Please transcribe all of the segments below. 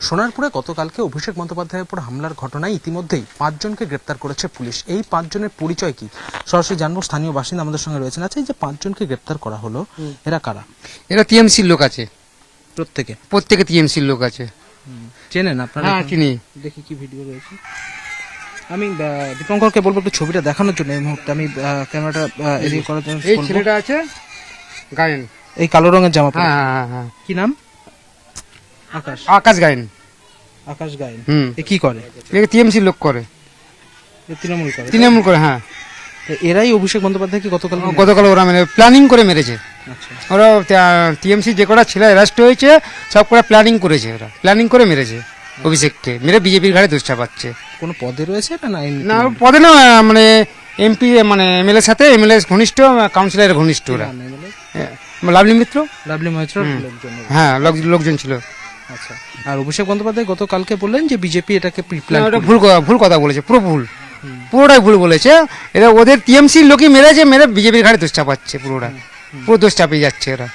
সোনারপুরে গতকালকে অভিষেক বন্দ্যোপাধ্যায়ের উপর হামলার ঘটনায় ইতিমধ্যেই 5 জনকে গ্রেপ্তার করেছে পুলিশ। এই 5 জনের পরিচয় কি সরাসরি জানবো, স্থানীয় বাসিন্দা আমাদের সঙ্গে রয়েছেন। আচ্ছা, এই যে 5 জনকে গ্রেপ্তার করা হলো, এরা কারা? এরা টিএমসির লোক আছে, প্রত্যেকে টিএমসির লোক আছে। চেনেন আপনারা? হ্যাঁ, চিনি। দেখি কি ভিডিও রয়েছে। আমি দীপঙ্করকে বলবো একটু ছবিটা দেখানোর জন্য। এই মুহূর্তে আমি ক্যামেরাটা এদিকে করার জন্য এই বলবো। ছেলেটা আছে গায়েন, এই কালো রঙের জামা পরে। হ্যাঁ। কি নাম? আকাশ। আকাশ গায়েন। আকাশ গায়েন। হুম। এ কি করে? একে টিএমসির লোক করে, এ তৃণমূল করে। তৃণমূল করে। হ্যাঁ, তো এরাই অভিষেক বন্দ্যোপাধ্যায় কি গতকাল ওরা প্ল্যানিং করে মেরেছে। আচ্ছা। ওরা টিএমসি যে কটা ছেলে অ্যারেস্ট হয়েছে সব কটা প্ল্যানিং করেছে, ওরা প্ল্যানিং করে মেরেছে অভিষেককে, মেরে বিজেপির ঘাড়ে দোষ চাপাচ্ছে। কোনো পদে রয়েছে না? না, পদে না, মানে এমপি, মানে এমএলএ সাথে এমএলএ ঘনিষ্ঠ, কাউন্সিলরের ঘনিষ্ঠ ওরা। লাভলি মিত্র, লাভলি মৈত্র লোকজন। হ্যাঁ, লোকজন ছিল। আচ্ছা। আর অভিষেক বন্দ্যোপাধ্যায় গতকালকে বললেন যে বিজেপি এটাকে প্রিপ্ল্যান। ওটা ভুল কথা বলেছে, পুরোটাই ভুল বলেছে। এরা ওদের টিএমসির লোকই মেরেছে, মেরে বিজেপির ঘাড়ে দোষ চাপাচ্ছে। পুরো দোষ চাপিয়ে যাচ্ছে ওরা।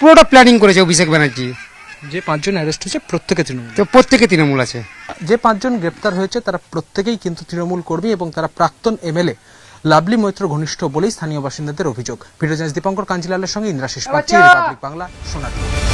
পুরোটা প্ল্যানিং করেছে অভিষেক ব্যানার্জি। যে 5 জন অ্যারেস্ট হয়েছে প্রত্যেকে তৃণমূল। তো প্রত্যেকে তৃণমূল আছে। যে 5 জন গ্রেপ্তার হয়েছে তারা প্রত্যেকেই কিন্তু তৃণমূল কর্মী এবং তারা প্রাক্তন এমএলএ লাভলি মৈত্র ঘনিষ্ঠ বলেই স্থানীয় বাসিন্দাদের অভিযোগ। ভিডিও জার্নালিস্ট দীপঙ্কর কাঞ্জিলালের সঙ্গে ইন্দ্রাশিস পাচ্ছি, রিপাবলিক বাংলা, সোনারপুর।